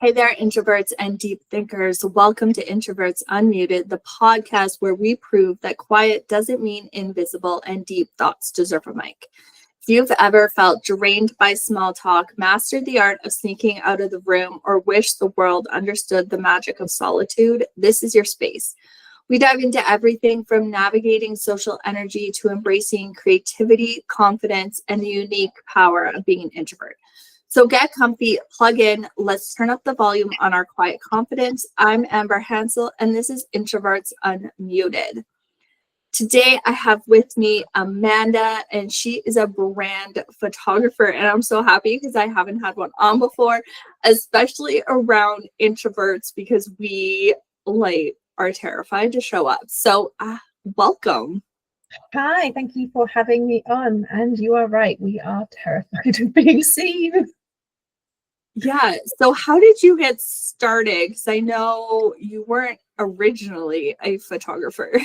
Hey there, introverts and deep thinkers. Welcome to Introverts Unmuted, the podcast where we prove that quiet doesn't mean invisible and deep thoughts deserve a mic. If you've ever felt drained by small talk, mastered the art of sneaking out of the room, or wished the world understood the magic of solitude, this is your space. We dive into everything from navigating social energy to embracing creativity, confidence, and the unique power of being an introvert. So get comfy, plug in, let's turn up the volume on our quiet confidence. I'm Amanda Hansel, and this is Introverts Unmuted. Today, I have with me Amanda, and she is a brand photographer, and I'm so happy because I haven't had one on before, especially around introverts, because we are terrified to show up. So welcome. Hi, thank you for having me on. And you are right, we are terrified of being seen. Yeah. So how did you get started? Because I know you weren't originally a photographer.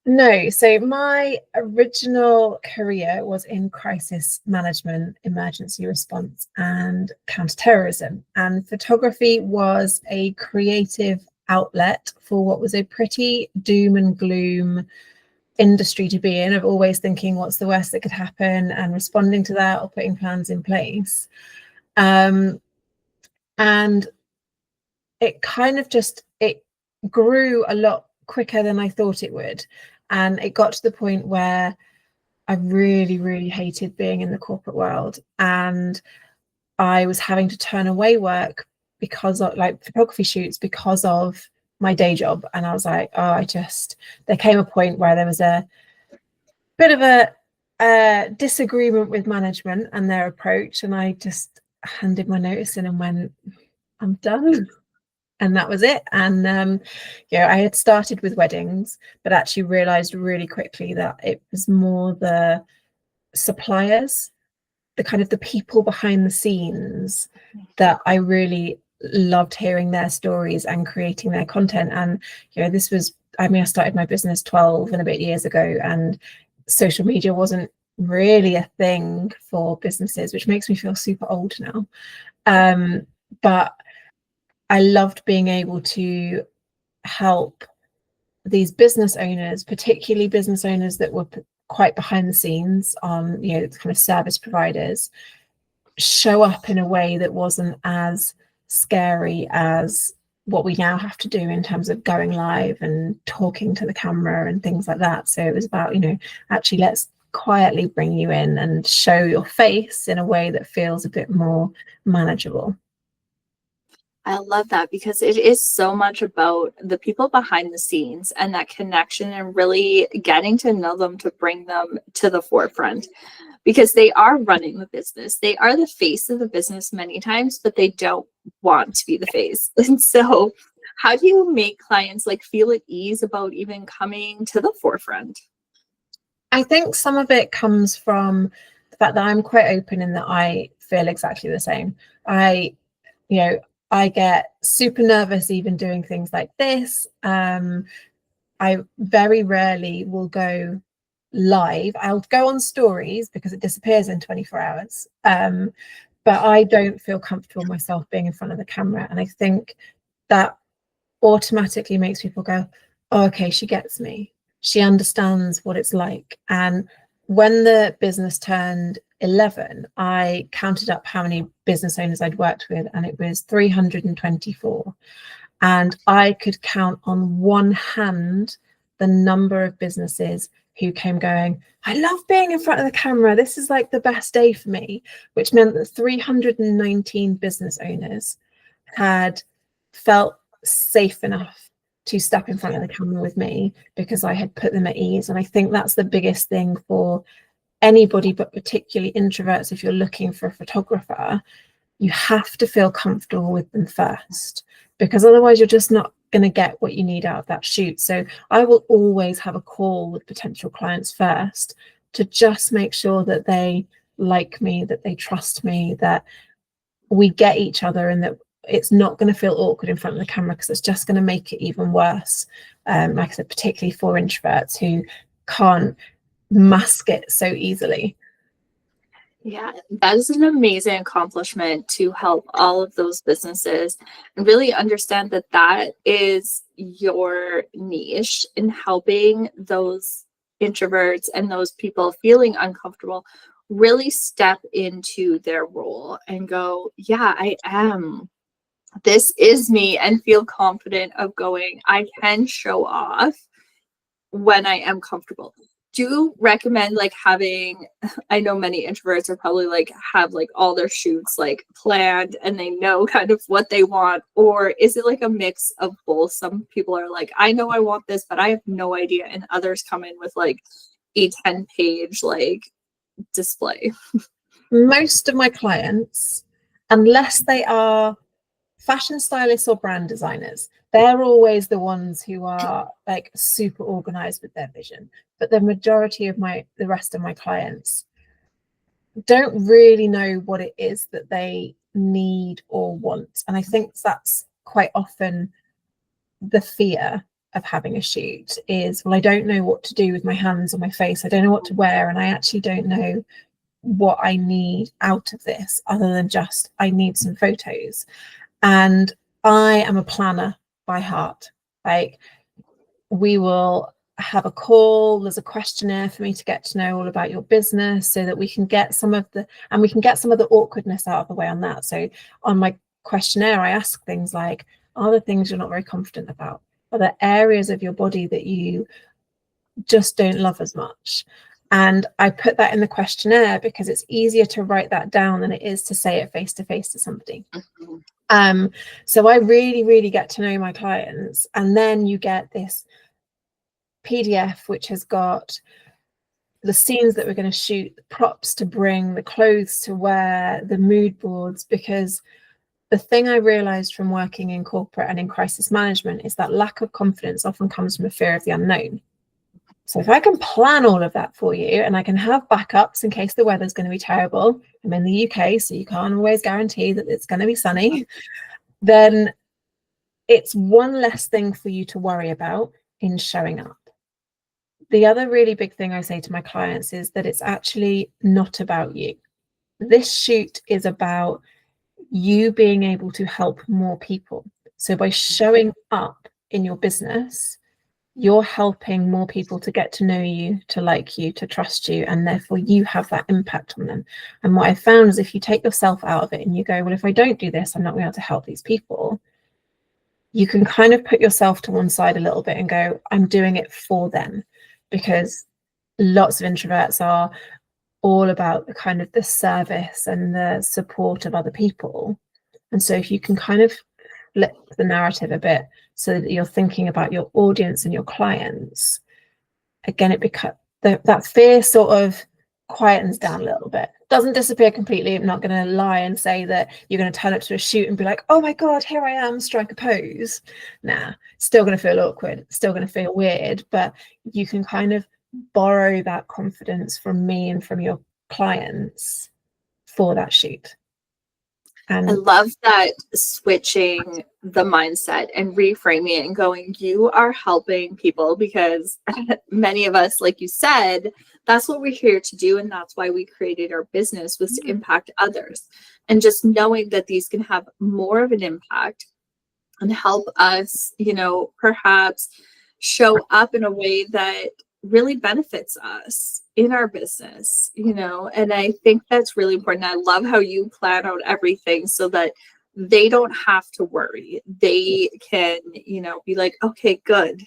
No, so my original career was in crisis management, emergency response, and counterterrorism. And photography was a creative outlet for what was a pretty doom and gloom industry to be in, of always thinking what's the worst that could happen and responding to that or putting plans in place. And it kind of it grew a lot quicker than I thought it would. And it got to the point where I really, really hated being in the corporate world. And I was having to turn away work because of photography shoots because of my day job. And I was like, there came a point where there was a bit of a disagreement with management and their approach. And I just handed my notice in and went, I'm done. And that was it. And I had started with weddings, but actually realized really quickly that it was more the suppliers, the people behind the scenes, that I really loved hearing their stories and creating their content. And I started my business 12 and a bit years ago, and social media wasn't really a thing for businesses, which makes me feel super old now. But I loved being able to help these business owners, particularly business owners that were quite behind the scenes on, kind of service providers, show up in a way that wasn't as scary as what we now have to do in terms of going live and talking to the camera and things like that. So it was about, actually let's quietly bring you in and show your face in a way that feels a bit more manageable. I love that, because it is so much about the people behind the scenes and that connection and really getting to know them to bring them to the forefront, because they are running the business. They are the face of the business many times, but they don't want to be the face. And so how do you make clients feel at ease about even coming to the forefront? I think some of it comes from the fact that I'm quite open in that I feel exactly the same. I get super nervous even doing things like this. I very rarely will go live. I'll go on stories because it disappears in 24 hours. But I don't feel comfortable myself being in front of the camera. And I think that automatically makes people go, oh, okay, she gets me. She understands what it's like. And when the business turned 11, I counted up how many business owners I'd worked with, and it was 324. And I could count on one hand the number of businesses who came going, I love being in front of the camera. This is like the best day for me, which meant that 319 business owners had felt safe enough to step in front of the camera with me because I had put them at ease. And I think that's the biggest thing for anybody, but particularly introverts. If you're looking for a photographer, you have to feel comfortable with them first, because otherwise you're just not going to get what you need out of that shoot. So I will always have a call with potential clients first to just make sure that they like me, that they trust me, that we get each other, and that it's not going to feel awkward in front of the camera, because it's just going to make it even worse. Like I said, particularly for introverts who can't mask it so easily. Yeah, that is an amazing accomplishment to help all of those businesses and really understand that that is your niche in helping those introverts and those people feeling uncomfortable really step into their role and go, yeah, I am. This is me, and feel confident of going, I can show off when I am comfortable. Do you recommend like having, I know many introverts are probably like have like all their shoots like planned and they know kind of what they want, or is it like a mix of both? Some people are like, I know I want this, but I have no idea, and others come in with like a 10-page like display. Most of my clients, unless they are fashion stylists or brand designers, they're always the ones who are like super organized with their vision. But the majority of the rest of my clients don't really know what it is that they need or want. And I think that's quite often the fear of having a shoot is, well, I don't know what to do with my hands or my face. I don't know what to wear. And I actually don't know what I need out of this other than just, I need some photos. And I am a planner by heart. Like, we will have a call, there's a questionnaire for me to get to know all about your business so that we can get some of the awkwardness out of the way on that. So on my questionnaire, I ask things like, are there things you're not very confident about? Are there areas of your body that you just don't love as much? And I put that in the questionnaire because it's easier to write that down than it is to say it face to face to somebody. So I really, really get to know my clients. And then you get this PDF, which has got the scenes that we're going to shoot, the props to bring, the clothes to wear, the mood boards, because the thing I realized from working in corporate and in crisis management is that lack of confidence often comes from a fear of the unknown. So if I can plan all of that for you and I can have backups in case the weather's going to be terrible, I'm in the UK, so you can't always guarantee that it's going to be sunny, then it's one less thing for you to worry about in showing up. The other really big thing I say to my clients is that it's actually not about you. This shoot is about you being able to help more people. So by showing up in your business, you're helping more people to get to know you, to like you, to trust you, and therefore you have that impact on them. And what I found is if you take yourself out of it and you go, well, if I don't do this, I'm not going to be able to help these people, you can kind of put yourself to one side a little bit and go, I'm doing it for them. Because lots of introverts are all about the kind of the service and the support of other people. And so if you can kind of flip the narrative a bit so that you're thinking about your audience and your clients, again, it becomes that fear sort of quietens down a little bit. Doesn't disappear completely. I'm not going to lie and say that you're going to turn up to a shoot and be like, oh my God, here I am, strike a pose. Nah, still going to feel awkward, still going to feel weird, but you can kind of borrow that confidence from me and from your clients for that shoot. I love that, switching the mindset and reframing it and going, you are helping people, because many of us, like you said, that's what we're here to do. And that's why we created our business, was to impact others. And just knowing that these can have more of an impact and help us, perhaps show up in a way that really benefits us in our business, and I think that's really important. I love how you plan out everything so that they don't have to worry. They can, be like, okay, good.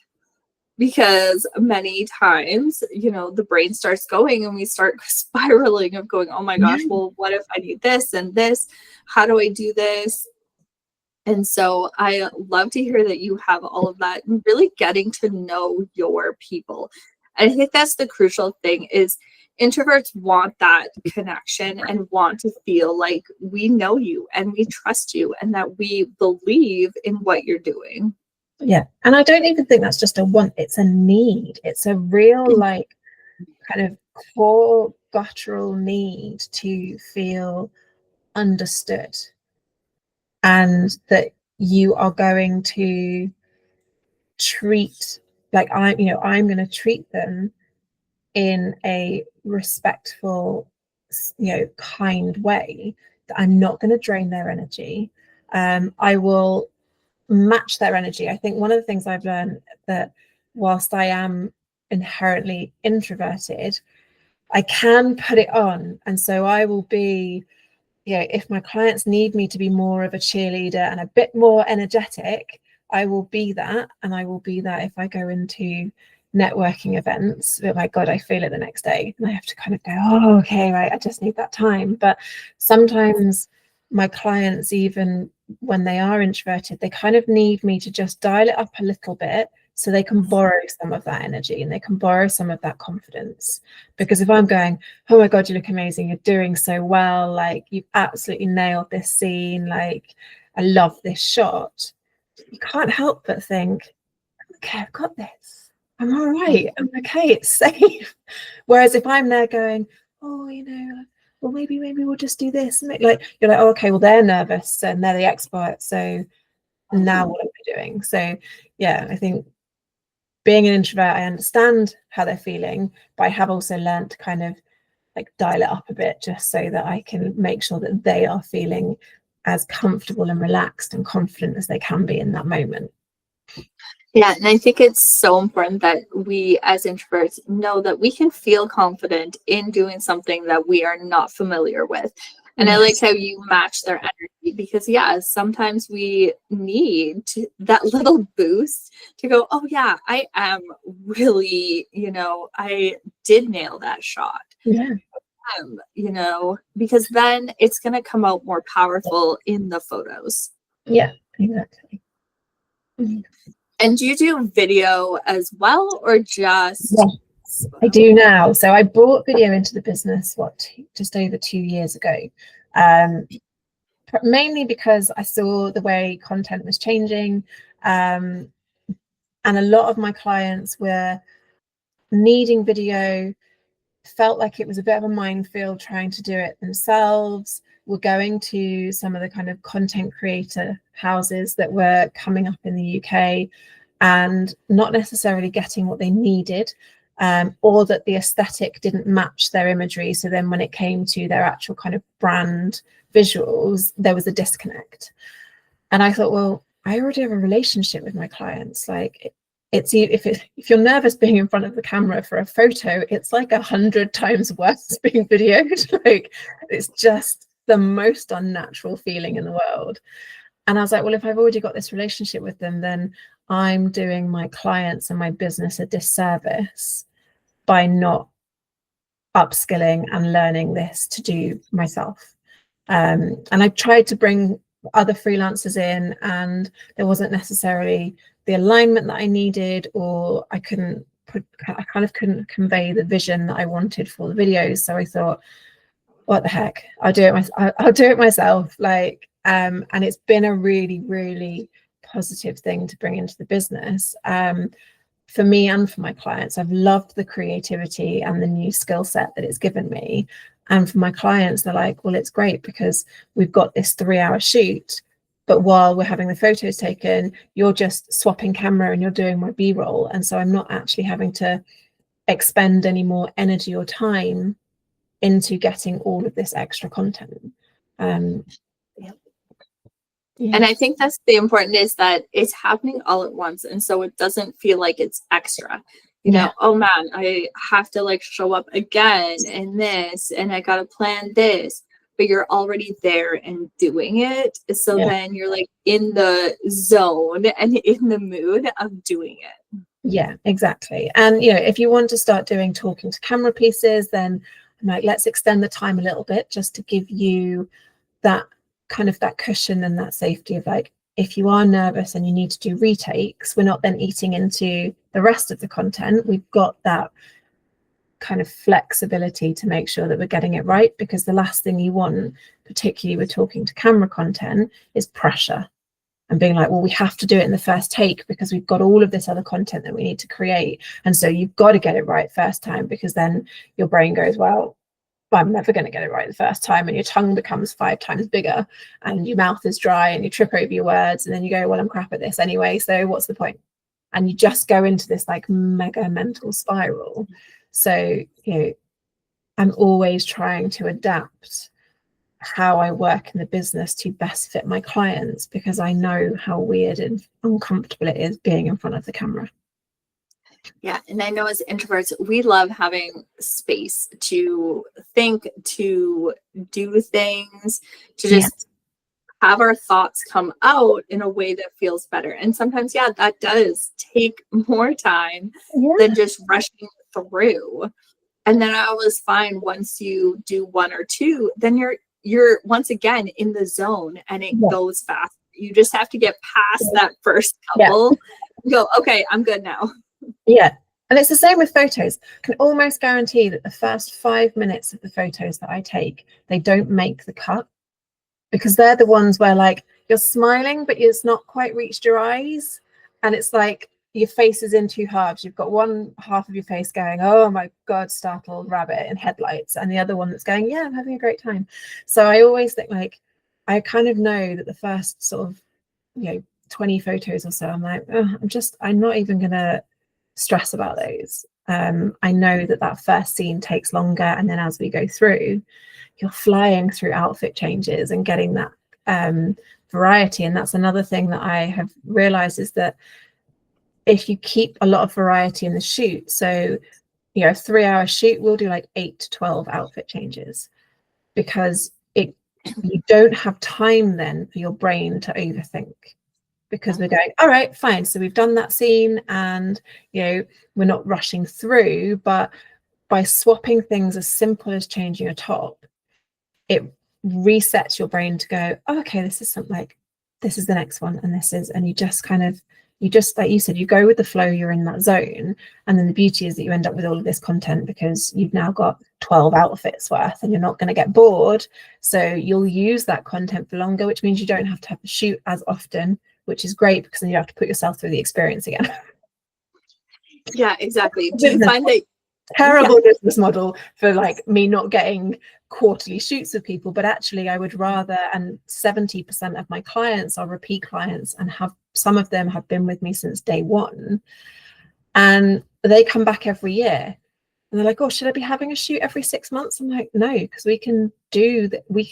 Because many times, the brain starts going and we start spiraling of going, oh my gosh, well, what if I need this and this? How do I do this? And so I love to hear that you have all of that and really getting to know your people. I think that's the crucial thing, is introverts want that connection and want to feel like we know you and we trust you and that we believe in what you're doing. Yeah. And I don't even think that's just a want, it's a need. It's a real kind of core guttural need to feel understood, and that you are going to treat I'm going to treat them in a respectful, kind way, that I'm not going to drain their energy. I will match their energy. I think one of the things I've learned, that whilst I am inherently introverted, I can put it on. And so I will be, if my clients need me to be more of a cheerleader and a bit more energetic, I will be that. And I will be that if I go into networking events. But my God, I feel it the next day. And I have to kind of go, oh, okay, right, I just need that time. But sometimes my clients, even when they are introverted, they kind of need me to just dial it up a little bit, so they can borrow some of that energy and they can borrow some of that confidence. Because if I'm going, oh my God, you look amazing, you're doing so well, like you've absolutely nailed this scene, like I love this shot, you can't help but think, okay, I've got this, I'm all right, I'm okay, it's safe. Whereas if I'm there going, oh, well, maybe we'll just do this, and like you're like, oh, okay, well, they're nervous and they're the expert, so now what am I doing? So yeah, I think being an introvert, I understand how they're feeling, but I have also learned to kind of like dial it up a bit, just so that I can make sure that they are feeling as comfortable and relaxed and confident as they can be in that moment. Yeah, and I think it's so important that we as introverts know that we can feel confident in doing something that we are not familiar with. And I like how you match their energy, because sometimes we need that little boost to go, oh yeah, I am really, I did nail that shot. Yeah. Because then it's going to come out more powerful in the photos. Yeah, exactly. And do you do video as well, or just? Yes, I do now. So I brought video into the business, just over 2 years ago, mainly because I saw the way content was changing, and a lot of my clients were needing video, felt like it was a bit of a minefield trying to do it themselves, were going to some of the kind of content creator houses that were coming up in the UK and not necessarily getting what they needed, or that the aesthetic didn't match their imagery. So then when it came to their actual kind of brand visuals, there was a disconnect. And I thought, well, I already have a relationship with my clients. Like, if you're nervous being in front of the camera for a photo, it's like 100 times worse being videoed. Like, it's just the most unnatural feeling in the world. And I was like, well, if I've already got this relationship with them, then I'm doing my clients and my business a disservice by not upskilling and learning this to do myself. And I tried to bring other freelancers in, and there wasn't necessarily the alignment that I needed, or I kind of couldn't convey the vision that I wanted for the videos. So I thought, what the heck, I'll do it myself. Like, and it's been a really, really positive thing to bring into the business. For me and for my clients, I've loved the creativity and the new skill set that it's given me. And for my clients, they're like, well, it's great because we've got this 3-hour shoot, but while we're having the photos taken, you're just swapping camera and you're doing my B-roll. And so I'm not actually having to expend any more energy or time into getting all of this extra content. And I think that's the important, is that it's happening all at once. And so it doesn't feel like it's extra, oh man, I have to like show up again in this, and I got to plan this, but you're already there and doing it. So then you're like in the zone and in the mood of doing it. Yeah, exactly. And, if you want to start doing talking to camera pieces, then I'm like, let's extend the time a little bit, just to give you that kind of that cushion and that safety of, like, if you are nervous and you need to do retakes, we're not then eating into the rest of the content. We've got that kind of flexibility to make sure that we're getting it right, because the last thing you want, particularly with talking to camera content, is pressure and being like, well, we have to do it in the first take because we've got all of this other content that we need to create. And so you've got to get it right first time, because then your brain goes, well, I'm never going to get it right the first time, and your tongue becomes 5 times bigger and your mouth is dry and you trip over your words, and then you go, well, I'm crap at this anyway, so what's the point? And you just go into this like mega mental spiral. So I'm always trying to adapt how I work in the business to best fit my clients, because I know how weird and uncomfortable it is being in front of the camera. Yeah. And I know as introverts, we love having space to think, to do things, to Yeah. just have our thoughts come out in a way that feels better. And sometimes, yeah, that does take more time than just rushing through. And then I always find once you do one or two, then you're once again in the zone and it goes fast. You just have to get past that first couple. Go, okay, I'm good now. Yeah. And it's the same with photos. I can almost guarantee that the first 5 minutes of the photos that I take, they don't make the cut, because they're the ones where like you're smiling, but it's not quite reached your eyes. And it's like your face is in two halves. You've got one half of your face going, oh my God, startled rabbit in headlights. And the other one that's going, yeah, I'm having a great time. So I always think like, I kind of know that the first sort of, 20 photos or so, I'm like, oh, I'm not even going to stress about those. I know that first scene takes longer. And then as we go through, you're flying through outfit changes and getting that variety. And that's another thing that I have realized, is that if you keep a lot of variety in the shoot, so a 3-hour shoot, we'll do like 8 to 12 outfit changes, because you don't have time then for your brain to overthink, because we're going, all right, fine, so we've done that scene, and we're not rushing through. But by swapping things as simple as changing a top, it resets your brain to go, oh, okay, this is something like, this is the next one, and you just like you said, you go with the flow, you're in that zone. And then the beauty is that you end up with all of this content, because you've now got 12 outfits worth, and you're not going to get bored. So you'll use that content for longer, which means you don't have to have to shoot as often, which is great, because then you have to put yourself through the experience again. Yeah, exactly. Do you find that terrible business model for like me not getting quarterly shoots with people? But actually I would rather, and 70% of my clients are repeat clients, and some of them have been with me since day one, and they come back every year, and they're like, oh, should I be having a shoot every 6 months? I'm like, no, because we can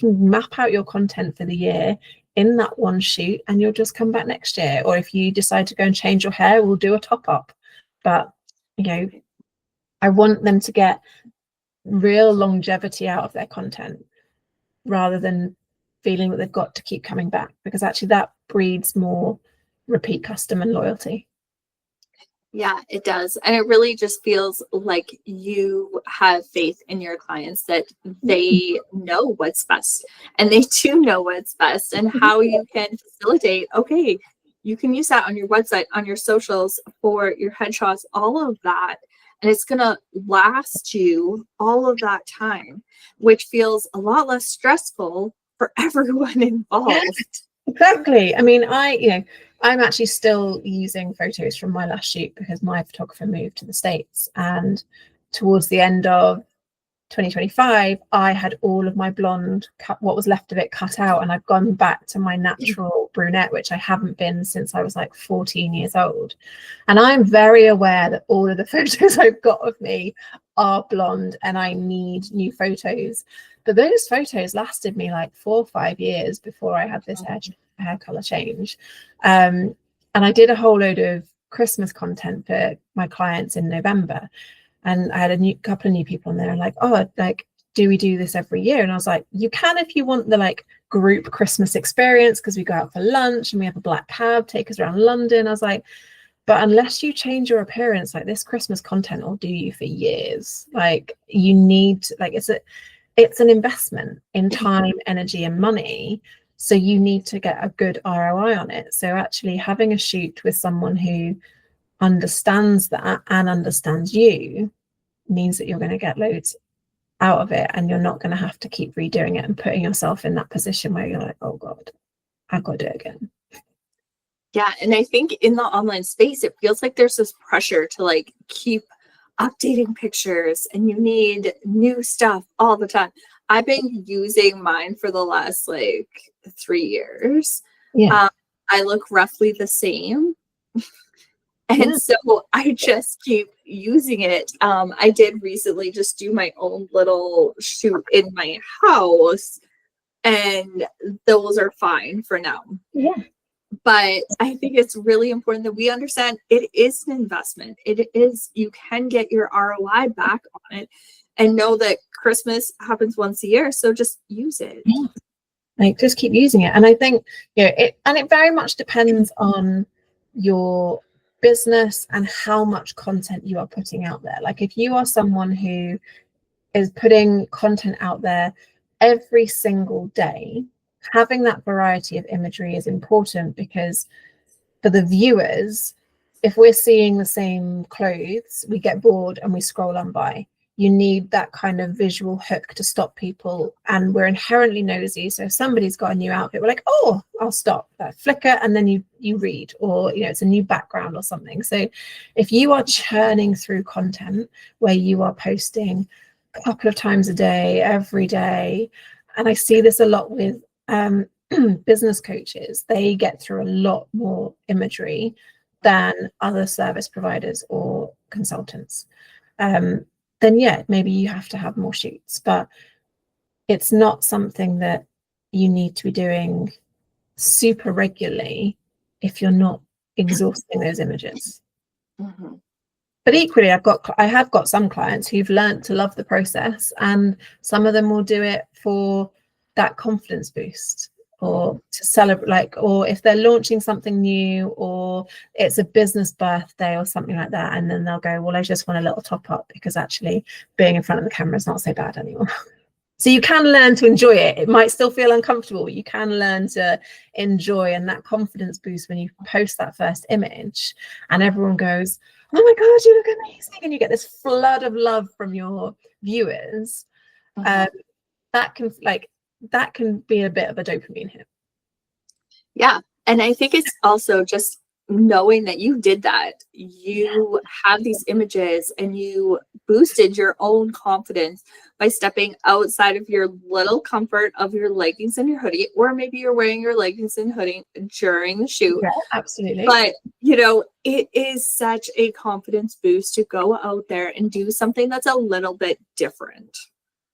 map out your content for the year in that one shoot, and you'll just come back next year. Or if you decide to go and change your hair, we'll do a top up. But I want them to get real longevity out of their content, rather than feeling that they've got to keep coming back, because actually that breeds more repeat customer loyalty. Yeah, it does. And it really just feels like you have faith in your clients that they know what's best, and they do know what's best, and how you can facilitate. Okay, you can use that on your website, on your socials, for your headshots, all of that. And it's going to last you all of that time, which feels a lot less stressful for everyone involved. Exactly. I mean, I'm actually still using photos from my last shoot, because my photographer moved to the States, and towards the end of 2025, I had all of my blonde, what was left of it, cut out, and I've gone back to my natural brunette, which I haven't been since I was like 14 years old. And I'm very aware that all of the photos I've got of me are blonde, and I need new photos. But those photos lasted me like 4 or 5 years before I had this hair color change. And I did a whole load of Christmas content for my clients in November. And I had a couple of new people in there, and like, oh, like, do we do this every year? And I was like, you can, if you want the like group Christmas experience, because we go out for lunch and we have a black cab take us around London. I was like, but unless you change your appearance, like, this Christmas content will do you for years. Like, you need, like, it's an investment in time, energy, and money. So you need to get a good ROI on it. So actually having a shoot with someone who understands that and understands you means that you're going to get loads out of it, and you're not going to have to keep redoing it and putting yourself in that position where you're like, oh God, I've got to do it again. Yeah. And I think in the online space, it feels like there's this pressure to like keep updating pictures, and you need new stuff all the time. I've been using mine for the last like 3 years. Yeah. I look roughly the same. And so I just keep using it. I did recently just do my own little shoot in my house, and those are fine for now. Yeah. But I think it's really important that we understand it is an investment. It is, you can get your ROI back on it, and know that Christmas happens once a year. So just use it. Yeah. Like, just keep using it. And I think, it very much depends on your business and how much content you are putting out there. Like, if you are someone who is putting content out there every single day, having that variety of imagery is important, because for the viewers, if we're seeing the same clothes, we get bored and we scroll on by. You need that kind of visual hook to stop people, and we're inherently nosy. So if somebody's got a new outfit, we're like, oh, I'll stop that flicker, and then you read, or it's a new background or something. So if you are churning through content where you are posting a couple of times a day, every day, and I see this a lot with business coaches, they get through a lot more imagery than other service providers or consultants. Then maybe you have to have more shoots, but it's not something that you need to be doing super regularly if you're not exhausting those images. Mm-hmm. But equally, I have got some clients who've learned to love the process, and some of them will do it for that confidence boost, or to celebrate, or if they're launching something new, or it's a business birthday or something like that, and then they'll go, well, I just want a little top up, because actually being in front of the camera is not so bad anymore. So you can learn to enjoy it. It might still feel uncomfortable, but you can learn to enjoy, and that confidence boost when you post that first image and everyone goes, oh my God, you look amazing, and you get this flood of love from your viewers. That can be a bit of a dopamine hit. Yeah. And I think it's also just knowing that you did that. You have these images and you boosted your own confidence by stepping outside of your little comfort of your leggings and your hoodie, or maybe you're wearing your leggings and hoodie during the shoot. Yeah, absolutely. But, it is such a confidence boost to go out there and do something that's a little bit different.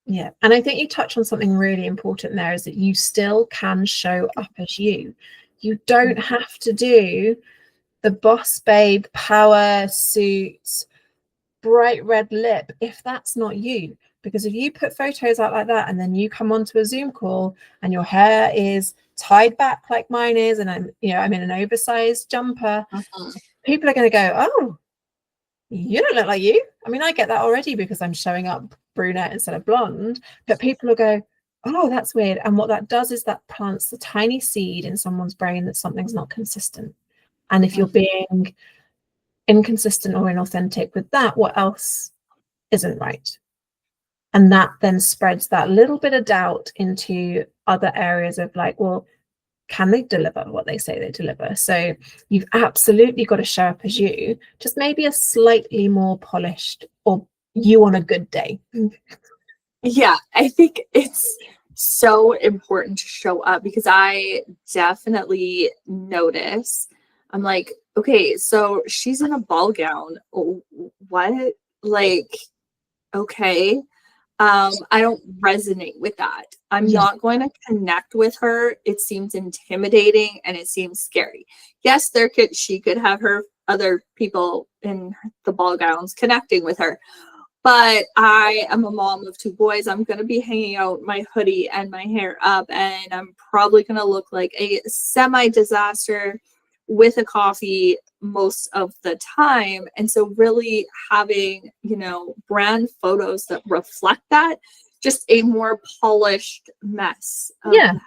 Yeah. And I think you touch on something really important there, is that you still can show up as you. You don't have to do the boss babe power suit, bright red lip, if that's not you. Because if you put photos out like that, and then you come onto a Zoom call and your hair is tied back like mine is, and I'm in an oversized jumper, people are going to go, oh, you don't look like you. I mean, I get that already because I'm showing up brunette instead of blonde, but people will go, oh, that's weird. And what that does is that plants the tiny seed in someone's brain that something's not consistent. And if you're being inconsistent or inauthentic with that, what else isn't right? And that then spreads that little bit of doubt into other areas of like, well, can they deliver what they say they deliver? So you've absolutely got to show up as you, just maybe a slightly more polished, or you on a good day. Yeah, I think it's so important to show up, because I definitely notice, I'm like, okay, so she's in a ball gown. What? Like, okay. I don't resonate with that. I'm not going to connect with her. It seems intimidating and it seems scary. Yes, she could have her other people in the ball gowns connecting with her. But I am a mom of 2 boys. I'm going to be hanging out my hoodie and my hair up, and I'm probably going to look like a semi-disaster with a coffee most of the time. And so really having, brand photos that reflect that, just a more polished mess of that.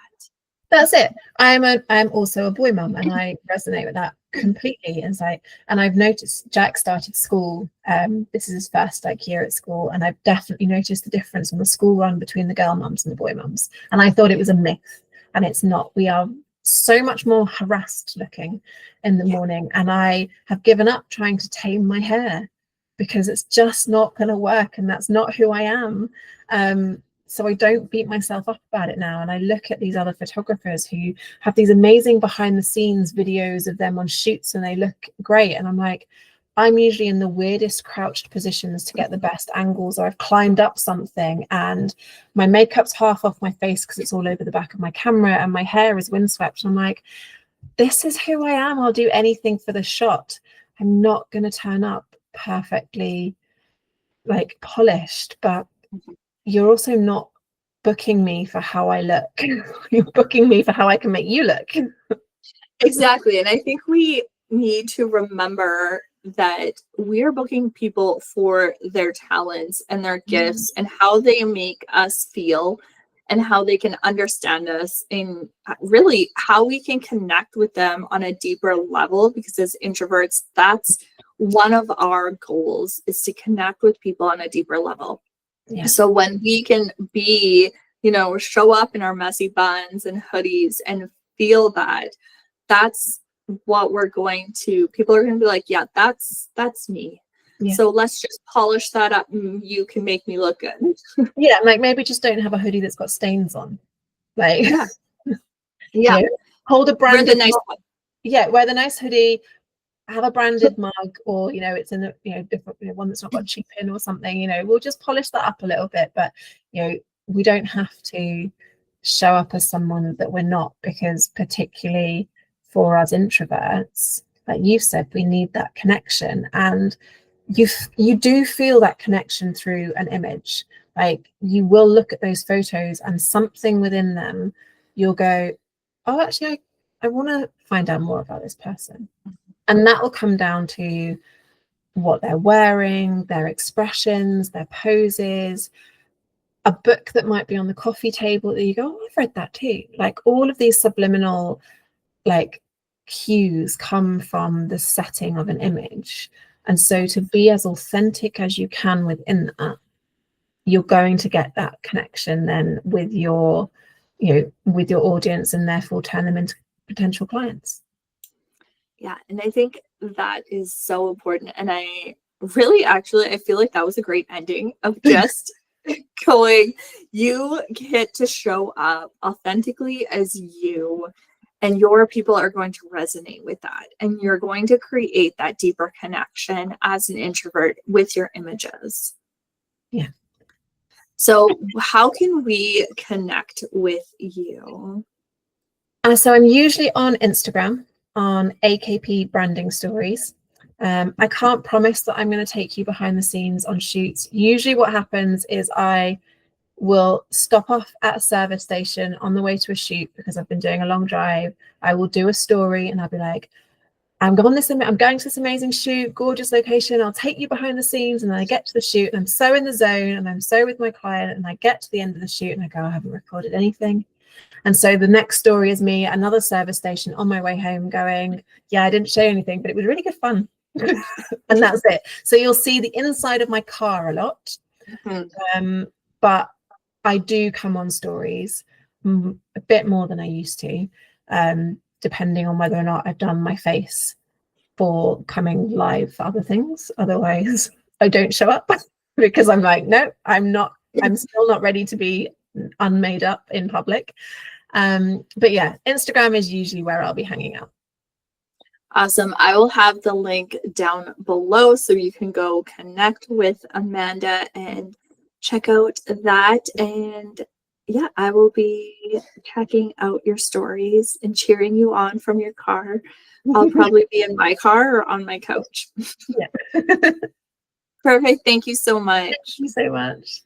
That's it. I'm also a boy mum, and I resonate with that completely. And I've noticed Jack started school. This is his first year at school, and I've definitely noticed the difference on the school run between the girl mums and the boy mums. And I thought it was a myth, and it's not. We are so much more harassed looking in the morning, and I have given up trying to tame my hair because it's just not going to work, and that's not who I am. so I don't beat myself up about it now. And I look at these other photographers who have these amazing behind the scenes videos of them on shoots and they look great. And I'm like, I'm usually in the weirdest crouched positions to get the best angles, or I've climbed up something and my makeup's half off my face because it's all over the back of my camera and my hair is windswept. And I'm like, this is who I am. I'll do anything for the shot. I'm not going to turn up perfectly like polished, but you're also not booking me for how I look. You're booking me for how I can make you look. Exactly. And I think we need to remember that we're booking people for their talents and their gifts and how they make us feel and how they can understand us, and really how we can connect with them on a deeper level, because as introverts, that's one of our goals, is to connect with people on a deeper level. Yeah. So when we can be, show up in our messy buns and hoodies and feel that, that's what people are going to be like, yeah, that's me. Yeah. So let's just polish that up and you can make me look good. Yeah, like maybe just don't have a hoodie that's got stains on. Like, yeah. Hold a branded wear the nice one. Yeah, wear the nice hoodie, have a branded mug, or it's in a different one that's not got a cheap pin or something. We'll just polish that up a little bit, but we don't have to show up as someone that we're not, because particularly for us introverts, like you said, we need that connection, and you do feel that connection through an image. Like, you will look at those photos and something within them, you'll go, oh, actually I want to find out more about this person. And that will come down to what they're wearing, their expressions, their poses, a book that might be on the coffee table that you go, oh, I've read that too. Like, all of these subliminal cues come from the setting of an image. And so to be as authentic as you can within that, you're going to get that connection then with your audience, and therefore turn them into potential clients. Yeah, and I think that is so important. And I feel like that was a great ending of just going, you get to show up authentically as you, and your people are going to resonate with that. And you're going to create that deeper connection as an introvert with your images. Yeah. So how can we connect with you? So I'm usually on Instagram, on AKP Branding Stories. I can't promise that I'm going to take you behind the scenes on shoots. Usually what happens is I will stop off at a service station on the way to a shoot because I've been doing a long drive. I will do a story and I'll be like, I'm going to this amazing shoot, gorgeous location. I'll take you behind the scenes. And then I get to the shoot and I'm so in the zone and I'm so with my client, and I get to the end of the shoot and I go, I haven't recorded anything. And so the next story is me at another service station on my way home going, yeah, I didn't show anything, but it was really good fun. And that's it. So you'll see the inside of my car a lot. Mm-hmm. But I do come on stories a bit more than I used to, depending on whether or not I've done my face for coming live for other things. Otherwise, I don't show up because I'm like, no, I'm still not ready to be unmade up in public. But yeah, Instagram is usually where I'll be hanging out. Awesome. I will have the link down below so you can go connect with Amanda and check out that. And yeah, I will be checking out your stories and cheering you on from your car. I'll probably be in my car or on my couch. Yeah. Perfect. Thank you so much. Thank you so much.